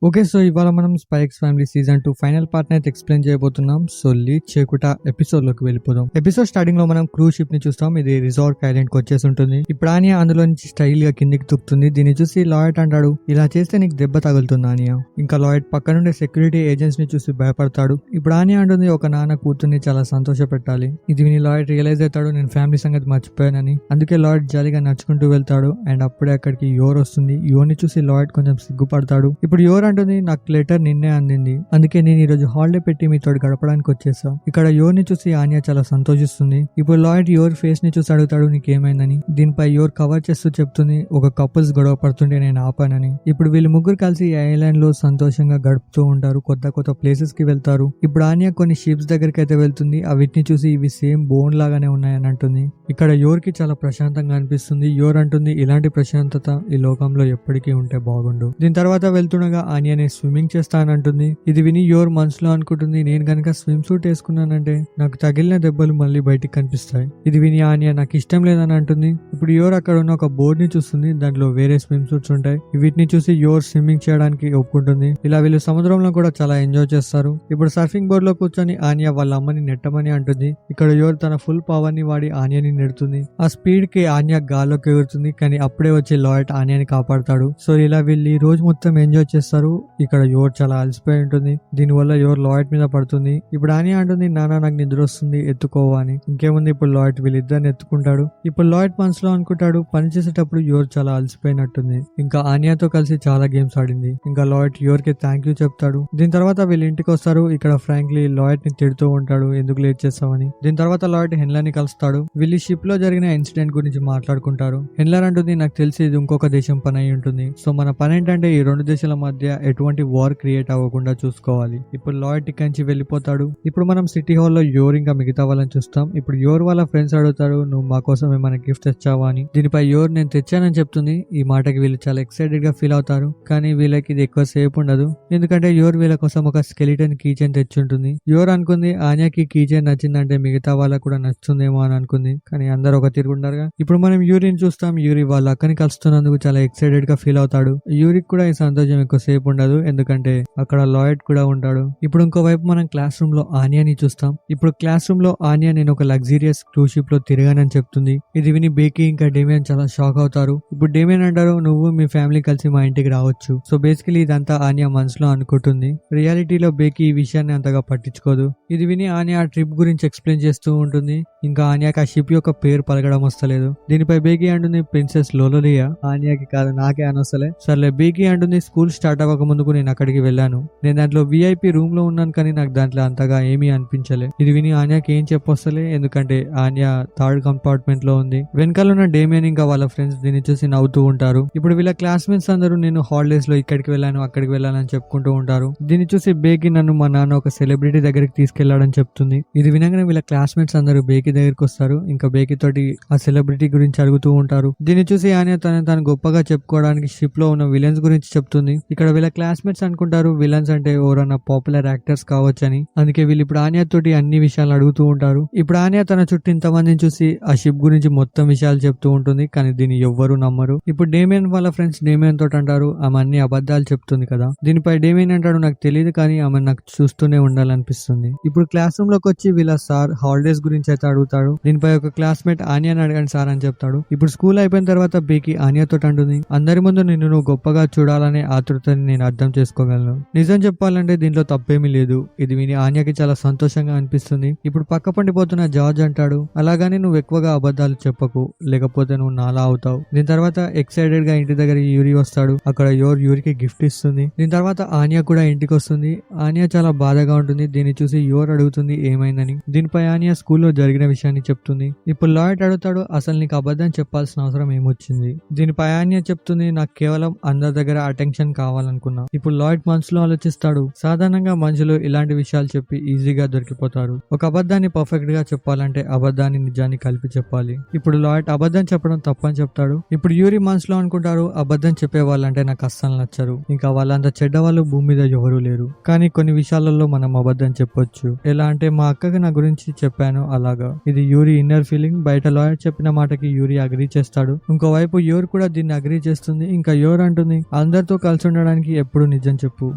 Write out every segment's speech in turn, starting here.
Okay. So, ఇవాళ మనం 'spy X family' season 2 final పార్ట్‌ని అయితే ఎక్స్‌ప్లెయిన్ చేయబోతున్నాం. సో, లేట్ చేయకుండా ఎపిసోడ్‌లోకి వెళ్ళిపోదాం. ఎపిసోడ్ స్టార్టింగ్‌లో మనం క్రూజ్ షిప్‌ని చూస్తాం. ఇది రిసార్ట్ ఐలాండ్‌కి వచ్చేసుంటుంది. ఇప్పుడు ఆనియా అందులో నుంచి స్టైల్‌గా కిందికి దూకుతుంది. దీన్ని చూసి లాయడ్ అంటాడు, ఇలా చేస్తే నీకు దెబ్బ తగులుతుంది ఆనియా. ఇంకా లాయడ్ పక్కనుండే సెక్యూరిటీ ఏజెంట్స్‌ని చూసి భయపడతాడు. ఇప్పుడు ఆనియా అంటుంది, ఒక నాన్న కూతుర్ని చాలా సంతోషపెట్టాలి. ఇది విని లాయడ్ రియలైజ్ అవుతాడు, నేను ఫ్యామిలీ సంగతి మర్చిపోయానని. అందుకే లాయడ్ జాలీగా నడుచుకుంటూ వెళ్తాడు. అండ్ అప్పుడే అక్కడికి యోర్ వస్తుంది. యోర్ని చూసి లాయడ్ కొంచెం సిగ్గుపడతాడు. ఇప్పుడు యోర్ అంటుంది, నాకు లెటర్ నిన్నే అందింది, అందుకే నేను ఈ రోజు హాలిడే పెట్టి మీతో గడపడానికి వచ్చేసా. ఇక్కడ యోర్ ని చూసి ఆనియా చాలా సంతోషిస్తుంది. ఇప్పుడు లాయడ్ యోర్ ఫేస్ ని చూసి అడుగుతాడు, నీకేమైందని. దీనిపై యోర్ కవర్ చేస్తూ చెప్తుంది, ఒక కపుల్స్ గొడవ పడుతుంటే నేను ఆపానని. ఇప్పుడు వీళ్ళు ముగ్గురు కలిసి ఐలాండ్ లో సంతోషంగా గడుపుతూ ఉంటారు. కొత్త కొత్త ప్లేసెస్ కి వెళ్తారు. ఇప్పుడు ఆనియా కొన్ని షిప్స్ దగ్గరికి అయితే వెళ్తుంది. వీటిని చూసి ఇవి సేమ్ బోన్ లాగానే ఉన్నాయని అంటుంది. ఇక్కడ యోర్ కి చాలా ప్రశాంతంగా అనిపిస్తుంది. యోర్ అంటుంది, ఇలాంటి ప్రశాంతత ఈ లోకంలో ఎప్పటికీ ఉంటే బాగుండు. దీని తర్వాత వెళ్తుండగా ఆనియాని స్విమ్మింగ్ చేస్తానంటుంది. ఇది విని యోర్ మనసులో అనుకుంటుంది, నేను గనక స్విమ్ సూట్ వేసుకున్నానంటే నాకు తగిలిన దెబ్బలు మళ్ళీ బయటికి కనిపిస్తాయి. ఇది విని ఆనియా నాకు ఇష్టం లేదని అంటుంది. ఇప్పుడు యోర్ అక్కడ ఉన్న ఒక బోర్డ్ ని చూస్తుంది. దాంట్లో వేరే స్విమ్ సూట్స్ ఉంటాయి. వీటిని చూసి యోర్ స్విమ్మింగ్ చేయడానికి ఒప్పుకుంటుంది. ఇలా వీళ్ళు సముద్రంలో కూడా చాలా ఎంజాయ్ చేస్తారు. ఇప్పుడు సర్ఫింగ్ బోర్డ్ లో కూర్చొని ఆనియా వాళ్ళ అమ్మని నెట్టమని అంటుంది. ఇక్కడ యోర్ తన ఫుల్ పవర్ ని వాడి ఆనియాని నెడుతుంది. ఆ స్పీడ్ కి ఆనియా గాల్లోకి ఎగురుతుంది. కానీ అప్పుడే వచ్చి లాయడ్ ఆనియాని కాపాడతాడు. సో ఇలా వీళ్ళు ఈ రోజు మొత్తం ఎంజాయ్ చేస్తారు. ఇక్కడ యోర్ చాలా అలసిపోయి ఉంటుంది. దీనివల్ల యోర్ లాయడ్ మీద పడుతుంది. ఇప్పుడు ఆనియా అంటుంది, నాన్న నాకు నిద్ర వస్తుంది, ఎత్తుకోవా అని. ఇంకేముంది, ఇప్పుడు లాయడ్ వీళ్ళిద్దరిని ఎత్తుకుంటాడు. ఇప్పుడు లాయడ్ మనసులో అనుకుంటాడు, పని చేసేటప్పుడు యోర్ చాలా అలసిపోయినట్టుంది. ఇంకా ఆనియాతో కలిసి చాలా గేమ్స్ ఆడింది. ఇంకా లాయడ్ యోర్ కి థ్యాంక్ యూ చెప్తాడు. దీని తర్వాత వీళ్ళు ఇంటికి వస్తారు. ఇక్కడ ఫ్రాంక్లీ లాయడ్ ని తిడుతూ ఉంటాడు, ఎందుకు లేట్ చేస్తామని. దీని తర్వాత లాయడ్ హెన్లర్ ని కలుస్తాడు. వీళ్ళు షిప్ లో జరిగిన ఇన్సిడెంట్ గురించి మాట్లాడుకుంటారు. హెన్లర్ అంటుంది, నాకు తెలిసి ఇది ఇంకొక దేశం పని అయి ఉంటుంది. సో మన పని ఏంటంటే ఈ రెండు దేశాల మధ్య ఎటువంటి వార్ క్రియేట్ అవ్వకుండా చూసుకోవాలి. ఇప్పుడు లాయడ్ ఇక్కడి నుంచి వెళ్ళిపోతాడు. ఇప్పుడు మనం సిటీ హాల్ లో యోర్ ఇంకా మిగతా వాళ్ళని చూస్తాం. ఇప్పుడు యోర్ వాళ్ళ ఫ్రెండ్స్ అడుగుతారు, నువ్వు మా కోసం ఏమైనా గిఫ్ట్ తెచ్చావా అని. దీనిపై యోర్ నేను తెచ్చానని చెప్తుంది. ఈ మాటకి వీళ్ళు చాలా ఎక్సైటెడ్ గా ఫీల్ అవుతారు. కానీ వీళ్ళకి ఇది ఎక్కువ సేపు ఉండదు. ఎందుకంటే యోర్ వీళ్ళ కోసం ఒక స్కెలిటన్ కీచైన్ తెచ్చుంటుంది. యోర్ అనుకుంది, ఆనియాకి కీచైన్ నచ్చిందంటే మిగతా వాళ్ళకు కూడా నచ్చుతుందేమో అని అనుకుంది. కానీ అందరూ ఒక తిరుగుండరుగా. ఇప్పుడు మనం యూరిని చూస్తాం. యూరి వాళ్ళ అక్కని కలుస్తున్నందుకు చాలా ఎక్సైటెడ్ గా ఫీల్ అవుతాడు. యూరికి కూడా ఈ సంతోషం ఎక్కువ సేపు ఉండదు. ఎందుకంటే అక్కడ లాయడ్ కూడా ఉంటాడు. ఇప్పుడు ఇంకోవైపు మనం క్లాస్ రూమ్ లో ఆనియాని చూస్తాం. ఇప్పుడు క్లాస్ రూమ్ లో ఆనియా నేను ఒక లగ్జరియస్ క్రూజ్ షిప్ లో తిరిగానని చెప్తుంది. ఇది విని బేకీ ఇంకా డేమియన్ చాలా షాక్ అవుతారు. ఇప్పుడు డేమియన్ అంటారు, నువ్వు మీ ఫ్యామిలీ కలిసి మా ఇంటికి రావచ్చు. సో బేసికలీ ఇదంతా ఆనియా మనసులో అనుకుంటుంది. రియాలిటీలో బేకీ ఈ విషయాన్ని అంతగా పట్టించుకోదు. ఇది విని ఆనియా ఆ ట్రిప్ గురించి ఎక్స్ప్లెయిన్ చేస్తూ ఉంటుంది. ఇంకా ఆనియాకి ఆ షిప్ యొక్క పేరు పలకడం వస్తలేదు. దీనిపై బేకీ అంటుంది, ప్రిన్సెస్ లోలోలియా. ఆనియాకి కాదు, నాకే అనొస్తలే. సర్లే. బేకీ అంటుంది, స్కూల్ స్టార్ట్ అవ్వక ముందుకు నేను అక్కడికి వెళ్ళాను. నేను దాంట్లో విఐపి రూమ్ లో ఉన్నాను, కానీ నాకు దాంట్లో అంతగా ఏమీ అనిపించలే. ఇది విని ఆనియాకి ఏం చెప్పొస్తలే. ఎందుకంటే ఆనియా థర్డ్ కంపార్ట్మెంట్ లో ఉంది. వెనకాల ఉన్న డేమియన్ ఇంకా వాళ్ళ ఫ్రెండ్స్ దీన్ని చూసి నవ్వుతూ ఉంటారు. ఇప్పుడు వీళ్ళ క్లాస్మేట్స్ అందరూ నేను హాలిడేస్ లో ఇక్కడికి వెళ్ళాను, అక్కడికి వెళ్ళాలని చెప్పుకుంటూ ఉంటారు. దీన్ని చూసి బేకీ నన్ను మా నాన్న ఒక సెలబ్రిటీ దగ్గరికి తీసుకెళ్లాడని చెప్తుంది. ఇది వినగానే వీళ్ళ క్లాస్మేట్స్ అందరూ బేకీ దగ్గరికి వస్తారు. ఇంకా బేకీ తోటి ఆ సెలబ్రిటీ గురించి అడుగుతూ ఉంటారు. దీన్ని చూసి ఆనియా తను గొప్పగా చెప్పుకోవడానికి షిప్ లో ఉన్న విలన్స్ గురించి చెప్తుంది. ఇక్కడ వీళ్ళ క్లాస్మేట్స్ అనుకుంటారు విలన్స్ అంటే ఎవరన్నా పాపులర్ యాక్టర్స్ కావచ్చని. అందుకే వీళ్ళు ఇప్పుడు ఆనియా తోటి అన్ని విషయాలు అడుగుతూ ఉంటారు. ఇప్పుడు ఆనియా తన చుట్టూ ఇంతమందిని చూసి ఆ షిప్ గురించి మొత్తం విషయాలు చెప్తూ ఉంటుంది. కానీ దీన్ని ఎవ్వరూ నమ్మరు. ఇప్పుడు డేమియన్ వాళ్ళ ఫ్రెండ్స్ డేమియన్ తోటి అంటారు, ఆమె అన్ని అబద్ధాలు చెప్తుంది కదా. దీనిపై డేమియన్ అంటాడు, నాకు తెలియదు కానీ ఆమె నాకు చూస్తూనే ఉండాలనిపిస్తుంది. ఇప్పుడు క్లాస్ రూమ్ లోకి వచ్చి వీళ్ళ సార్ హాలిడేస్ గురించి అయితే అడుగుతాడు. దీనిపై ఒక క్లాస్మేట్ ఆనియాని అడగండి సార్ అని చెప్తాడు. ఇప్పుడు స్కూల్ అయిపోయిన తర్వాత బేకీ ఆనియా తోటి అంటుంది, అందరి ముందు నిన్ను నువ్వు గొప్పగా చూడాలనే ఆతృతని నేను అర్థం చేసుకోగలను. నిజం చెప్పాలంటే దీంట్లో తప్పేమీ లేదు. ఇది విని ఆనియాకి చాలా సంతోషంగా అనిపిస్తుంది. ఇప్పుడు పక్క పండిపోతున్న జార్జ్ అంటాడు, అలాగని నువ్వు ఎక్కువగా అబద్ధాలు చెప్పకు, లేకపోతే నువ్వు నాలా అవుతావు. దీని తర్వాత ఎక్సైటెడ్ గా ఇంటి దగ్గర యూరి వస్తాడు. అక్కడ యూరికి గిఫ్ట్ ఇస్తుంది. దీని తర్వాత ఆనియా కూడా ఇంటికి వస్తుంది. ఆనియా చాలా బాధగా ఉంటుంది. దీన్ని చూసి యోర్ అడుగుతుంది ఏమైందని. దీనిపై ఆనియా స్కూల్లో జరిగిన విషయాన్ని చెప్తుంది. ఇప్పుడు లాయడ్ అడుగుతాడు, అసలు నీకు అబద్ధం చెప్పాల్సిన అవసరం ఏమొచ్చింది. దీనిపై ఆనియా చెప్తుంది, నాకు కేవలం అందరి దగ్గర అటెన్షన్ కావాలనుకున్నా. ఇప్పుడు లాయడ్ మనసులో ఆలోచిస్తాడు, సాధారణంగా మనుషులు ఇలాంటి విషయాలు చెప్పి ఈజీగా దొరికిపోతారు. ఒక అబద్ధాన్ని పర్ఫెక్ట్ గా చెప్పాలంటే అబద్ధాన్ని నిజాన్ని కలిపి చెప్పాలి. ఇప్పుడు లాయడ్ అబద్ధం చెప్పడం తప్పని చెప్తాడు. ఇప్పుడు యూరి మనసులో అనుకుంటారు, అబద్ధం చెప్పే వాళ్ళంటే నాకు అస్సలు నచ్చరు. ఇంకా వాళ్ళంత చెడ్డవాళ్ళు భూమి మీద ఎవరూ లేరు. కానీ కొన్ని విషయాలలో మనం అబద్ధం చెప్పొచ్చు. ఎలా అంటే మా అక్కకి నా గురించి చెప్పాను అలాగా. ఇది యూరి ఇన్నర్ ఫీలింగ్. బయట లాయర్ చెప్పిన మాటకి యూరి అగ్రీ చేస్తాడు. ఇంకోవైపు యోర్ కూడా దీన్ని అగ్రీ చేస్తుంది. ఇంకా యోర్ అంటుంది, అందరితో కలిసి ఉండడానికి చూడడానికి ఎప్పుడు నిజం చెప్పు,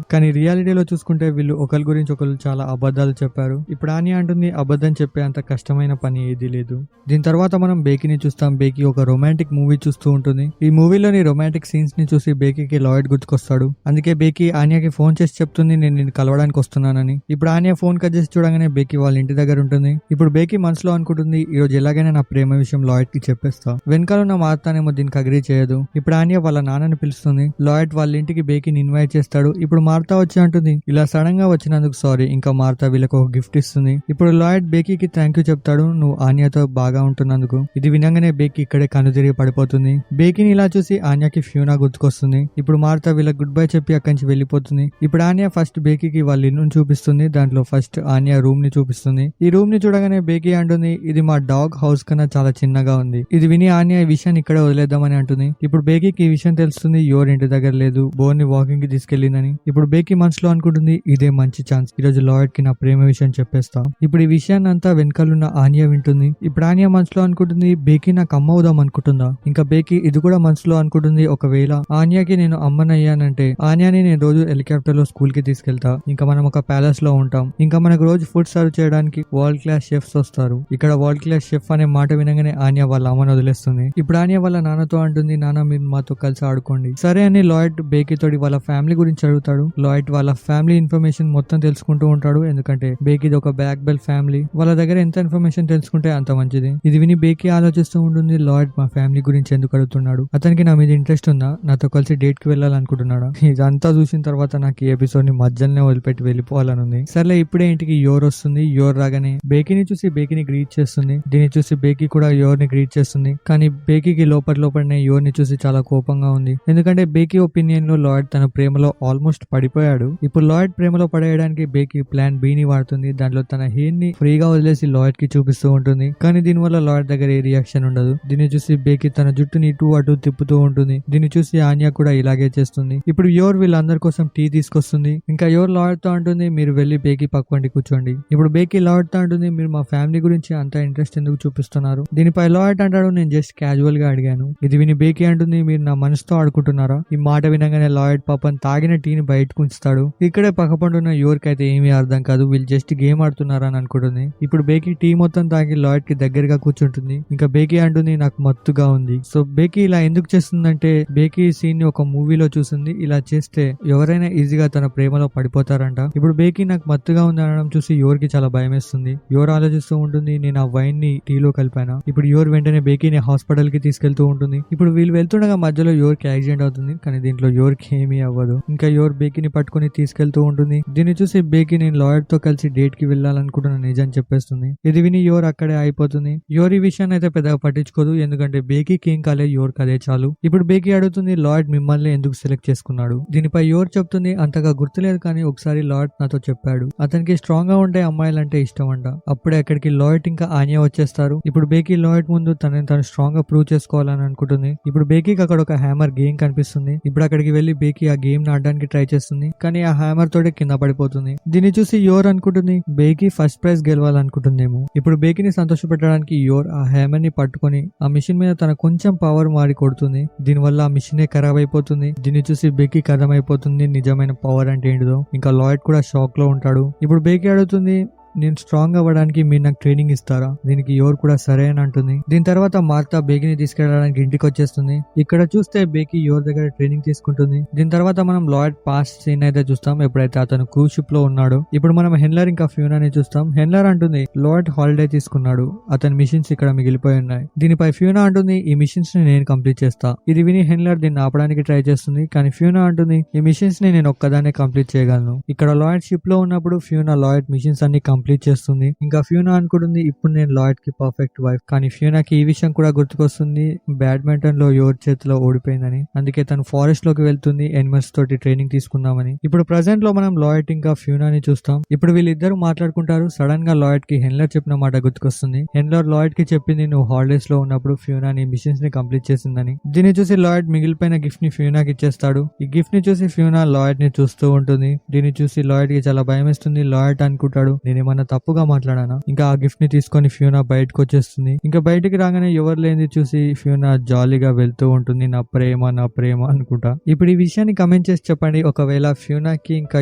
కానీ రియాలిటీలో చూసుకుంటే వీళ్ళు ఒకరి గురించి ఒకరు చాలా అబద్ధాలు చెప్పారు. ఇప్పుడు ఆనియా అంటుంది అబద్ధం చెప్పే అంత కష్టమైన పని ఏదీ లేదు. దీని తర్వాత మనం బేకీని చూస్తాం. బేకీ ఒక రొమాంటిక్ మూవీ చూస్తూ ఉంటుంది. ఈ మూవీలోని రొమాంటిక్ సీన్స్ ని చూసి బేకీకి లాయిడ్ గుర్తుకొస్తాడు. అందుకే బేకీ ఆనియాకి ఫోన్ చేసి చెప్తుంది నేను నిన్ను కలవడానికి వస్తున్నానని. ఇప్పుడు ఆనియా ఫోన్ కట్ చేసి చూడగానే బేకీ వాళ్ళ ఇంటి దగ్గర ఉంటుంది. ఇప్పుడు బేకీ మనసులో అనుకుంటుంది ఈ రోజు ఎలాగైనా నా ప్రేమ విషయం లాయిడ్ కి చెప్పేస్తా. వెనకాల ఉన్న మార్తానేమో దీనికి అగ్రీ చేయదు. ఇప్పుడు ఆనియా వాళ్ళ నాన్నని పిలుస్తుంది. లాయిడ్ వాళ్ళ ఇంటికి బేకీని ఇన్వైట్ చేస్తాడు. ఇప్పుడు మార్తా వచ్చి అంటుంది ఇలా సడన్ గా వచ్చినందుకు సారీ. ఇంకా మార్తా వీళ్ళకి ఒక గిఫ్ట్ ఇస్తుంది. ఇప్పుడు లాయిడ్ బేకీకి థ్యాంక్ యూ చెప్తాడు నువ్వు ఆనియాతో బాగా ఉంటున్నందుకు. ఇది వినంగానే బేకీ ఇక్కడే కనుతిరిగి పడిపోతుంది. బేకీని ఇలా చూసి ఆనియాకి ఫ్యూనా గుర్తుకొస్తుంది. ఇప్పుడు మార్తా వీళ్ళకి గుడ్ బై చెప్పి అక్కడి నుంచి వెళ్ళిపోతుంది. ఇప్పుడు ఆనియా ఫస్ట్ బేకీకి వాళ్ళ ఇల్లు చూపిస్తుంది. దాంట్లో ఫస్ట్ ఆనియా రూమ్ ని చూపిస్తుంది. ఈ రూమ్ ని చూడగానే బేకీ అంటుంది ఇది మా డాగ్ హౌస్ కన్నా చాలా చిన్నగా ఉంది. ఇది విని ఆనియా ఈ విషయాన్ని ఇక్కడే వదిలేద్దామని అంటుంది. ఇప్పుడు బేకీకి ఈ విషయం తెలుస్తుంది యోర్ ఇంటి దగ్గర లేదు, బోన్ ని వాకింగ్ కి తీసుకెళ్లిందని. ఇప్పుడు బేకీ మనసులో అనుకుంటుంది ఇదే మంచి ఛాన్స్, ఈ రోజు లాయిడ్ కి నా ప్రేమ విషయం చెప్పేస్తా. ఇప్పుడు ఈ విషయాన్ని అంతా వెనకాలన్న ఆనియా వింటుంది. ఇప్పుడు ఆనియా మనసులో అనుకుంటుంది బేకీ నాకు అమ్మ అవుదాం అనుకుంటుందా. ఇంకా బేకీ ఇది కూడా మనసులో అనుకుంటుంది ఒకవేళ ఆనియాకి నేను అమ్మనయ్యానంటే ఆనియాని నేను రోజు హెలికాప్టర్ లో స్కూల్ కి తీసుకెళ్తా. ఇంకా మనం ఒక ప్యాలెస్ లో ఉంటాం. ఇంకా మనకు రోజు ఫుడ్ సర్వ్ చేయడానికి వరల్డ్ క్లాస్ షెఫ్స్ వస్తారు. ఇక్కడ వరల్డ్ క్లాస్ షెఫ్ అనే మాట వినగానే ఆనియా వాళ్ళ అమ్మను వదిలేస్తుంది. ఇప్పుడు ఆనియా వాళ్ళ నాన్నతో అంటుంది నాన్న మీరు మాతో కలిసి ఆడుకోండి. సరే అని లాయిడ్ బేకీ తోటి వాళ్ళ ఫ్యామిలీ గురించి అడుగుతాడు. లాయిడ్ వాళ్ళ ఫ్యామిలీ ఇన్ఫర్మేషన్ మొత్తం తెలుసుకుంటూ ఉంటాడు. ఎందుకంటే బేకీది ఒక బ్లాక్ బెల్ట్ ఫ్యామిలీ. వాళ్ళ దగ్గర ఎంత ఇన్ఫర్మేషన్ తెలుసుకుంటే అంత మంచిది. ఇది విని బేకీ ఆలోచిస్తూ ఉంటుంది లాయిడ్ మా ఫ్యామిలీ గురించి ఎందుకు అడుగుతున్నాడు, అతనికి నా మీద ఇంట్రెస్ట్ ఉందా, నాతో కలిసి డేట్ కి వెళ్ళాలనుకుంటున్నాడా. ఇదంతా చూసిన తర్వాత నాకు ఈ ఎపిసోడ్ ని మధ్యలోనే వదిలిపెట్టి వెళ్ళిపోవాలని ఉంది. సర్లే ఇప్పుడే ఇంటికి యోర్ వస్తుంది. యోర్ రాగానే బేకీని చూసి బేకీని గ్రీట్ చేస్తుంది. దీన్ని చూసి బేకీ కూడా యోర్ ని గ్రీట్ చేస్తుంది. కానీ బేకీకి లోపలనే యోర్ ని చూసి చాలా కోపంగా ఉంది. ఎందుకంటే బేకీ ఒపీనియన్ లో లాయిడ్ తన ప్రేమలో ఆల్మోస్ట్ పడిపోయాడు. ఇప్పుడు లాయిడ్ ప్రేమలో పడేయడానికి బేకీ ప్లాన్ బి ని వాడుతుంది. దాంట్లో తన హెయిర్ ని ఫ్రీగా వదిలేసి లాయిడ్ కి చూపిస్తూ ఉంటుంది. కానీ దీనివల్ల లాయిడ్ దగ్గర ఏ రియాక్షన్ ఉండదు. దీన్ని చూసి బేకీ తన జుట్టుని ఇటు అటు తిప్పుతూ ఉంటుంది. దీన్ని చూసి ఆనియా కూడా ఇలాగే చేస్తుంది. ఇప్పుడు యోర్ వీళ్ళందరి కోసం టీ తీసుకొస్తుంది. ఇంకా యోర్ లాయిడ్ తో అంటుంది మీరు వెళ్లి బేకీ పక్కండి కూర్చోండి. ఇప్పుడు బేకీ లాయిడ్ తో అంటుంది మీరు మా ఫ్యామిలీ గురించి అంత ఇంట్రెస్ట్ ఎందుకు చూపిస్తున్నారు. దీనిపై లాయిడ్ అంటాడు నేను జస్ట్ క్యాజువల్ గా అడిగాను. ఇది విని బేకీ అంటుంది మీరు నా మనసుతో ఆడుకుంటున్నారా. ఈ మాట వినగానే లాయిడ్ పాపం తాగిన టీని బయటకు ఉంచుతాడు. ఇక్కడే పక్కపండున్న యోర్ కి అయితే ఏమీ అర్థం కాదు, వీళ్ళు జస్ట్ గేమ్ ఆడుతున్నారా అని అనుకుంటుంది. ఇప్పుడు బేకీ టీ మొత్తం తాగి లాయిడ్ కి దగ్గరగా కూర్చుంటుంది. ఇంకా బేకీ అంటుంది నాకు మత్తుగా ఉంది. సో బేకీ ఇలా ఎందుకు చేస్తుందంటే బేకీ సీన్ ని ఒక మూవీలో చూసింది. ఇలా చేస్తే ఎవరైనా ఈజీగా తన ప్రేమలో పడిపోతారంట. ఇప్పుడు బేకీ నాకు మత్తుగా ఉంది అనడం చూసి యోర్ కి చాలా భయం వేస్తుంది. యోర్ ఆలోచిస్తూ ఉంటుంది నేను ఆ వైన్ ని టీలో కలిపానా. ఇప్పుడు యోర్ వెంటనే బేకీని హాస్పిటల్ కి తీసుకెళ్తూ ఉంటుంది. ఇప్పుడు వీళ్ళు వెళ్తుండగా మధ్యలో యోర్ కి యాక్సిడెంట్ అవుతుంది. కానీ దీంట్లో యోర్ కి ఏమీ అవ్వదు. ఇంకా యోర్ బేకీని పట్టుకుని తీసుకెళ్తూ ఉంటుంది. దీన్ని చూసి బేకీ నేను లాయర్ తో కలిసి డేట్ కి వెళ్ళాలనుకుంటున్న నిజం చెప్పేస్తుంది. ఇది విని యోర్ అక్కడే అయిపోతుంది. యోర్ ఈ విషయాన్ని అయితే పెద్దగా పట్టించుకోదు. ఎందుకంటే బేకీకి ఏం కాలే, యోర్ కదే చాలు. ఇప్పుడు బేకీ అడుగుతుంది లాయిడ్ మిమ్మల్ని ఎందుకు సెలెక్ట్ చేసుకున్నాడు. దీనిపై యోర్ చెప్తుంది అంతగా గుర్తులేదు కానీ ఒకసారి లాయిడ్ నాతో చెప్పాడు అతనికి స్ట్రాంగ్ గా ఉండే అమ్మాయిలంటే ఇష్టం అంట. అప్పుడే అక్కడికి లాయిడ్ ఇంకా ఆనియా వచ్చేస్తారు. ఇప్పుడు బేకీ లాయిడ్ ముందు తనని తను స్ట్రాంగ్ గా ప్రూవ్ చేసుకోవాలని అనుకుంటుంది. ఇప్పుడు బేకీకి అక్కడ ఒక హ్యామర్ గేమ్ కనిపిస్తుంది. ఇప్పుడు అక్కడికి వెళ్లి బేకీ ఆ గేమ్ ని ఆడడానికి ట్రై చేస్తుంది. కానీ ఆ హ్యామర్ తోటి కింద పడిపోతుంది. దీన్ని చూసి యోర్ అనుకుంటుంది బేకీ ఫస్ట్ ప్రైజ్ గెలవాలనుకుంటుందేమో. ఇప్పుడు బేకీని సంతోషపెట్టడానికి యోర్ ఆ హ్యామర్ ని పట్టుకొని ఆ మిషన్ మీద తన కొంచెం పవర్ మారి కొడుతుంది. దీనివల్ల ఆ మిషనే ఖరాబ్ అయిపోతుంది. దీన్ని చూసి బేకీకి అర్థమైపోతుంది నిజమైన పవర్ అంటే ఏంటిదో. ఇంకా లాయిడ్ కూడా షాక్ లో ఉంటాడు. ఇప్పుడు బేకీ అడుగుతుంది నేను స్ట్రాంగ్ అవ్వడానికి మీరు నాకు ట్రైనింగ్ ఇస్తారా. దీనికి యోర్ కూడా సరే అని అంటుంది. దీని తర్వాత మార్తా బేకీని తీసుకెళ్ళడానికి ఇంటికి వచ్చేస్తుంది. ఇక్కడ చూస్తే బేకీ యోర్ దగ్గర ట్రైనింగ్ తీసుకుంటుంది. దీని తర్వాత మనం లాయిడ్ పాస్ట్ సీన్ అయితే చూస్తాం. ఎప్పుడైతే అతను క్రూజ్ షిప్ లో ఉన్నాడో. ఇప్పుడు మనం హెన్లర్ ఇంకా ఫ్యూనాని చూస్తాం. హెన్లర్ అంటుంది లాయిడ్ హాలిడే తీసుకున్నాడు, అతని మిషన్స్ ఇక్కడ మిగిలిపోయి ఉన్నాయి. దీనిపై ఫ్యూనా అంటుంది ఈ మిషన్స్ ని నేను కంప్లీట్ చేస్తా. ఇది విని హెన్లర్ దీన్ని ఆపడానికి ట్రై చేస్తుంది. కానీ ఫ్యూనా అంటుంది ఈ మిషన్స్ ని నేను ఒక్కదాన్నే కంప్లీట్ చేయగలను. ఇక్కడ లాయిడ్ షిప్ లో ఉన్నప్పుడు ఫ్యూనా లాయిడ్ మిషన్స్ అన్ని కంప్లీట్ చేస్తుంది. ఇంకా ఫ్యూనా అనుకుంటుంది ఇప్పుడు నేను లాయిడ్ కి పర్ఫెక్ట్ వైఫ్. కానీ ఫ్యూనాకి ఈ విషయం కూడా గుర్తుకొస్తుంది బ్యాడ్మింటన్ లో యోర్ చేతిలో ఓడిపోయిందని. అందుకే తను ఫారెస్ట్ లోకి వెళ్తుంది ఎనిమల్స్ తోటి ట్రైనింగ్ తీసుకుందామని. ఇప్పుడు ప్రెసెంట్ లో మనం లాయిడ్ ఇంకా ఫ్యూనాని చూస్తాం. ఇప్పుడు వీళ్ళిద్దరు మాట్లాడుకుంటారు. సడన్ గా లాయిడ్ కి హెన్లర్ చెప్పిన మాట గుర్తుకొస్తుంది. హెన్లర్ లాయిడ్ కి చెప్పింది నువ్వు హాలిడేస్ లో ఉన్నప్పుడు ఫ్యూనాని మిషన్స్ ని కంప్లీట్ చేసిందని. దీన్ని చూసి లాయిడ్ మిగిలిపోయిన గిఫ్ట్ ని ఫ్యూనాకి ఇచ్చేస్తాడు. ఈ గిఫ్ట్ ని చూసి ఫ్యూనా లాయిడ్ ని చూస్తూ ఉంటుంది. దీన్ని చూసి లాయిడ్ కి చాలా భయం వేస్తుంది. లాయిడ్ అనుకుంటాడు నేను ఏమన్నా తప్పుగా మాట్లాడానా? ఇంకా ఆ గిఫ్ట్ ని తీసుకొని ఫియోనా బయటకు వచ్చేస్తుంది. ఇంకా బయటికి రాగానే ఎవరు లేనిది చూసి ఫియోనా జాలీగా వెళ్తూ ఉంటుంది. నా ప్రేమ అనుకుంటా. ఇప్పుడు ఈ విషయాన్ని కమెంట్ చేసి చెప్పండి. ఒకవేళ ఫియోనాకి ఇంకా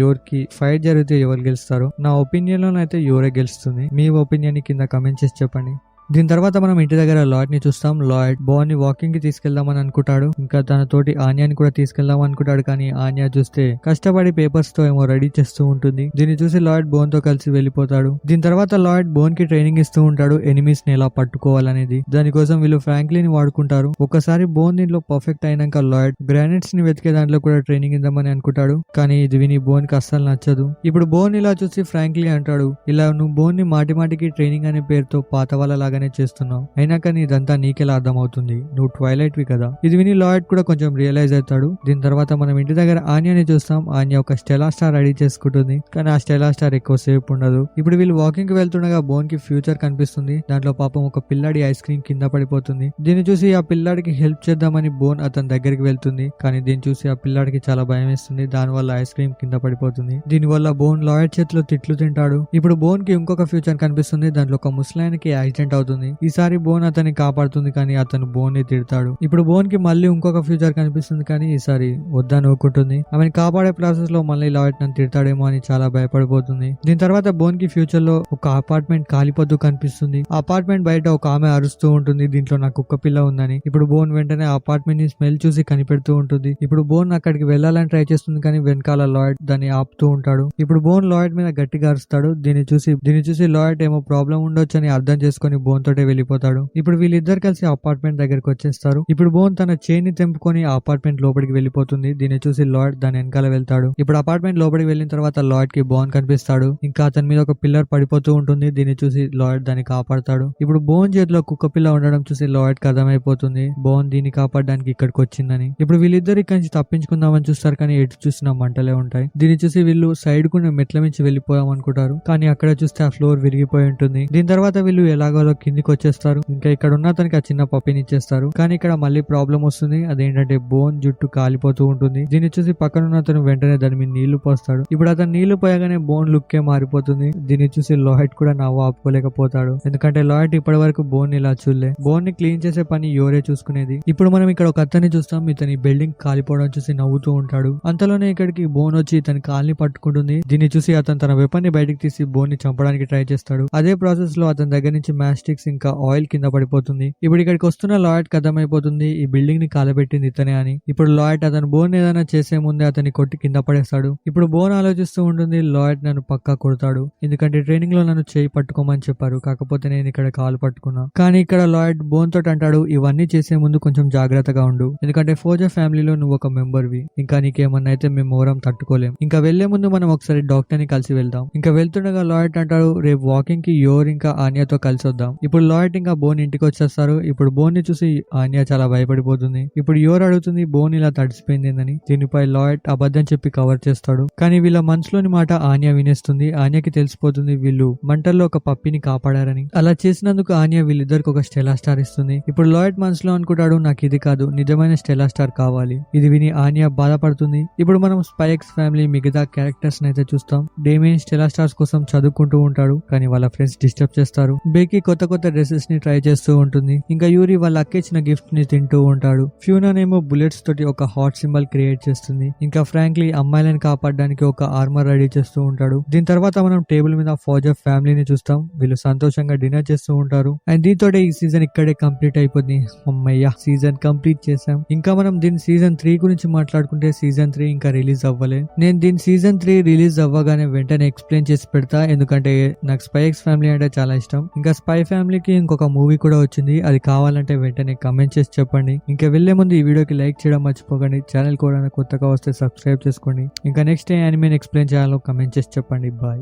యోర్కి ఫైట్ జరిగితే ఎవరు గెలుస్తారు? నా ఒపీనియన్ లో అయితే యోరే గెలుస్తుంది. మీ ఒపీనియన్ కింద కమెంట్ చేసి చెప్పండి. దీని తర్వాత మనం ఇంటి దగ్గర లాయిడ్ ని చూస్తాం. లాయిడ్ బోన్ ని వాకింగ్ కి తీసుకెళ్దామని అనుకుంటాడు. ఇంకా తన తోటి ఆన్యాని కూడా తీసుకెళ్దాం అనుకుంటాడు. కానీ ఆన్యా చూస్తే కష్టపడి పేపర్స్ తో ఏమో రెడీ చేస్తూ ఉంటుంది. దీన్ని చూసి లాయిడ్ బోన్ తో కలిసి వెళ్లిపోతాడు. దీని తర్వాత లాయిడ్ బోన్ కి ట్రైనింగ్ ఇస్తూ ఉంటాడు, ఎనిమీస్ ని ఎలా పట్టుకోవాలనేది. దానికోసం వీళ్ళు ఫ్రాంక్లీని వాడుకుంటారు. ఒకసారి బోన్ దీంట్లో పర్ఫెక్ట్ అయినాక లాయిడ్ గ్రానైట్స్ ని వెతికే దాంట్లో కూడా ట్రైనింగ్ ఇద్దామని అనుకుంటాడు. కానీ ఇది విని బోన్ కి అస్సలు నచ్చదు. ఇప్పుడు బోన్ ఇలా చూసి ఫ్రాంక్లీ అంటాడు, ఇలా నువ్వు బోన్ ని మాటికి ట్రైనింగ్ అనే పేరుతో పాత వాళ్ళ చేస్తున్నావు, అయినా కానీ ఇదంతా నీకెలా అర్థమవుతుంది? నువ్వు ట్వైలైట్ వి కదా. ఇది విని లాయిడ్ కూడా కొంచెం రియలైజ్ అవుతాడు. దీని తర్వాత మనం ఇంటి దగ్గర ఆన్యాని చూస్తాం. ఆన్యా ఒక స్టెలా స్టార్ రెడీ చేసుకుంటుంది. కానీ ఆ స్టెలా స్టార్ ఎక్కువ సేపు ఉండదు. ఇప్పుడు వీళ్ళు వాకింగ్ కి వెళ్తుండగా బోన్ కి ఫ్యూచర్ కనిపిస్తుంది. దాంట్లో పాపం ఒక పిల్లాడి ఐస్ క్రీమ్ కింద పడిపోతుంది. దీన్ని చూసి ఆ పిల్లాడికి హెల్ప్ చేద్దామని బోన్ అతని దగ్గరికి వెళ్తుంది. కానీ దీన్ని చూసి ఆ పిల్లాడికి చాలా భయం వేస్తుంది. దానివల్ల ఐస్ క్రీమ్ కింద పడిపోతుంది. దీనివల్ల బోన్ లాయిడ్ చేతిలో తిట్లు తింటాడు. ఇప్పుడు బోన్ కి ఇంకొక ఫ్యూచర్ కనిపిస్తుంది. దాంట్లో ఒక ముసలాయనకి యాక్సిడెంట్ అవుతుంది. ఈసారి బోన్ అతన్ని కాపాడుతుంది, కానీ అతను బోన్ ని తిడతాడు. ఇప్పుడు బోన్ కి మళ్ళీ ఇంకొక ఫ్యూచర్ కనిపిస్తుంది, కానీ ఈసారి వద్దని ఊరుకుంటుంది. ఆమెను కాపాడే ప్రాసెస్ లో మళ్ళీ లాయిడ్ నన్ను తిడతాడేమో అని చాలా భయపడిపోతుంది. దీని తర్వాత బోన్ కి ఫ్యూచర్ లో ఒక అపార్ట్మెంట్ కాలిపోతూ కనిపిస్తుంది. ఆ అపార్ట్మెంట్ బయట ఒక ఆమె అరుస్తూ ఉంటుంది, దీంట్లో నా కుక్క పిల్ల ఉందని. ఇప్పుడు బోన్ వెంటనే ఆ అపార్ట్మెంట్ ని స్మెల్ చూసి కనిపెడుతూ ఉంటుంది. ఇప్పుడు బోన్ అక్కడికి వెళ్లాలని ట్రై చేస్తుంది, కానీ వెనకాల లాయిడ్ దాన్ని ఆపుతూ ఉంటాడు. ఇప్పుడు బోన్ లాయిడ్ మీద గట్టిగా అరుస్తాడు. దీన్ని చూసి లాయిడ్ ఏమో ప్రాబ్లం ఉండొచ్చు అని అర్థం చేసుకుని బోన్ తోటే వెళ్ళిపోతాడు. ఇప్పుడు వీళ్ళిద్దరు కలిసి అపార్ట్మెంట్ దగ్గరికి వచ్చేస్తారు. ఇప్పుడు బోన్ తన చైన్ ని తెంపుకొని ఆ అపార్ట్మెంట్ లోపలికి వెళ్ళిపోతుంది. దీన్ని చూసి లాయిడ్ దాని వెనకాల వెళ్తాడు. ఇప్పుడు అపార్ట్మెంట్ లోపలికి వెళ్ళిన తర్వాత లాయిడ్ కి బోన్ కనిపిస్తాడు. ఇంకా అతని మీద ఒక పిల్లర్ పడిపోతూ ఉంటుంది. దీన్ని చూసి లాయిడ్ దాన్ని కాపాడతాడు. ఇప్పుడు బోన్ చేతిలో కుక్క పిల్ల ఉండడం చూసి లాయిడ్ కి అర్థమైపోతుంది బోన్ దీన్ని కాపాడడానికి ఇక్కడికి వచ్చిందని. ఇప్పుడు వీళ్ళిద్దరు ఇక్కడి నుంచి తప్పించుకుందామని చూస్తారు, కానీ ఎటు చూసినా మంటలే ఉంటాయి. దీన్ని చూసి వీళ్ళు సైడ్ కు మెట్ల నుంచి వెళ్ళిపోయాం అనుకుంటారు, కానీ అక్కడ చూస్తే ఆ ఫ్లోర్ విరిగిపోయి ఉంటుంది. దీని తర్వాత వీళ్ళు ఎలాగోలో కిందికి వచ్చేస్తారు. ఇంకా ఇక్కడ ఉన్న అతనికి ఆ చిన్న పప్పిని ఇచ్చేస్తారు. కానీ ఇక్కడ మళ్ళీ ప్రాబ్లం వస్తుంది. అదేంటంటే బోన్ జుట్టు కాలిపోతూ ఉంటుంది. దీన్ని చూసి పక్కనున్న అతను వెంటనే దాని మీద నీళ్లు పోస్తాడు. ఇప్పుడు అతను నీళ్లు పోయగానే బోన్ లుక్కే మారిపోతుంది. దీన్ని చూసి లాయిడ్ కూడా నవ్వు ఆపుకోలేకపోతాడు, ఎందుకంటే లాయిడ్ ఇప్పటి వరకు బోన్ ఇలా చూడలే. బోన్ ని క్లీన్ చేసే పని యోరే చూసుకునేది. ఇప్పుడు మనం ఇక్కడ ఒక అతన్ని చూస్తాం. ఇతని బిల్డింగ్ కాలిపోవడం చూసి నవ్వుతూ ఉంటాడు. అంతలోనే ఇక్కడికి బోన్ వచ్చి ఇతని కాల్ని పట్టుకుంటుంది. దీన్ని చూసి అతను తన వెపన్ ని బయటకు తీసి బోన్ ని చంపడానికి ట్రై చేస్తాడు. అదే ప్రాసెస్ లో అతని దగ్గర నుంచి మ్యాచ్ స్టిక్స్ ఇంకా ఆయిల్ కింద పడిపోతుంది. ఇప్పుడు ఇక్కడికి వస్తున్న లాయిడ్ అర్థమైపోతుంది ఈ బిల్డింగ్ ని కాలబెట్టింది ఇతనే అని. ఇప్పుడు లాయిడ్ అతను బోన్ ఏదైనా చేసే ముందే అతన్ని కొట్టి కింద పడేస్తాడు. ఇప్పుడు బోన్ ఆలోచిస్తూ ఉంటుంది, లాయిడ్ నన్ను పక్కా కొడతాడు, ఎందుకంటే ట్రైనింగ్ లో నన్ను చేయి పట్టుకోమని చెప్పారు, కాకపోతే నేను ఇక్కడ కాలు పట్టుకున్నా. కానీ ఇక్కడ లాయిడ్ బోన్ తోటి అంటాడు, ఇవన్నీ చేసే ముందు కొంచెం జాగ్రత్తగా ఉండు, ఎందుకంటే ఫోజా ఫ్యామిలీలో నువ్వు ఒక మెంబర్ వి. ఇంకా నీకేమన్నా అయితే మేము ఓరం తట్టుకోలేం. ఇంకా వెళ్లే ముందు మనం ఒకసారి డాక్టర్ ని కలిసి వెళ్దాం. ఇంకా వెళ్తుండగా లాయిడ్ అంటాడు, రేపు వాకింగ్ కి యోర్ ఇంకా ఆన్యాతో కలిసి వద్దాం. ఇప్పుడు లాయిడ్ ఇంకా బోన్ ఇంటికి వచ్చేస్తారు. ఇప్పుడు బోన్ ని చూసి ఆన్యా చాలా భయపడిపోతుంది. ఇప్పుడు యోర్ అడుగుతుంది బోన్ ఇలా తడిసిపోయిందని. దీనిపై లాయిడ్ అబద్ధం చెప్పి కవర్ చేస్తాడు. కానీ వీళ్ళ మనసులోని మాట ఆన్యా వినేస్తుంది. ఆన్యాకి తెలిసిపోతుంది వీళ్ళు మంటల్లో ఒక పప్పిని కాపాడారని. అలా చేసినందుకు ఆన్యా వీళ్ళిద్దరికి ఒక స్టెలా స్టార్ ఇస్తుంది. ఇప్పుడు లాయిడ్ మనసులో అనుకుంటాడు, నాకు ఇది కాదు, నిజమైన స్టెలా స్టార్ కావాలి. ఇది విని ఆన్యా బాధపడుతుంది. ఇప్పుడు మనం స్పై ఎక్స్ ఫ్యామిలీ మిగతా క్యారెక్టర్స్ అయితే చూస్తాం. డేమియన్ స్టెలా స్టార్స్ కోసం చదువుకుంటూ ఉంటాడు, కానీ వాళ్ళ ఫ్రెండ్స్ డిస్టర్బ్ చేస్తారు. బేకీ కొత్త డ్రెస్సెస్ ని ట్రై చేస్తూ ఉంటుంది. ఇంకా యూరి వాళ్ళ అక్కిచ్చిన గిఫ్ట్ ని తింటూ ఉంటాడు. ఫ్యూనానేమో బుల్లెట్స్ తోటి ఒక హార్ట్ సింబల్ క్రియేట్ చేస్తుంది. ఇంకా ఫ్రాంక్లీ అమ్మాయిలను కాపాడడానికి ఒక ఆర్మర్ రెడీ చేస్తూ ఉంటాడు. దీని తర్వాత మనం టేబుల్ మీద ఫౌజా ఫ్యామిలీని చూస్తాం. వీళ్ళు సంతోషంగా డిన్నర్ చేస్తూ ఉంటారు. అండ్ దీంతో ఈ సీజన్ ఇక్కడే కంప్లీట్ అయిపోతుంది. అమ్మయ్య, సీజన్ కంప్లీట్ చేసాం. ఇంకా మనం దీని సీజన్ 3 గురించి మాట్లాడుకుంటే సీజన్ 3 ఇంకా రిలీజ్ అవ్వలే. నేను దీని సీజన్ 3 రిలీజ్ అవ్వగానే వెంటనే ఎక్స్ప్లెయిన్ చేసి పెడతా, ఎందుకంటే నాకు స్పై ఎక్స్ ఫ్యామిలీ అంటే చాలా ఇష్టం. ఇంకా స్పై ఫ్యామిలీకి ఇంకొక మూవీ కూడా వచ్చింది, అది కావాలంటే వెంటనే కమెంట్ చేసి చెప్పండి. ఇంకా వెళ్లే ముందు ఈ వీడియోకి లైక్ చేయడం మర్చిపోకండి. ఛానల్ కూడా కొత్తగా వస్తే సబ్స్క్రైబ్ చేసుకోండి. ఇంకా నెక్స్ట్ ఏ యానిమేని ఎక్స్ప్లెయిన్ చేయాలో కమెంట్ చేసి చెప్పండి. బాయ్.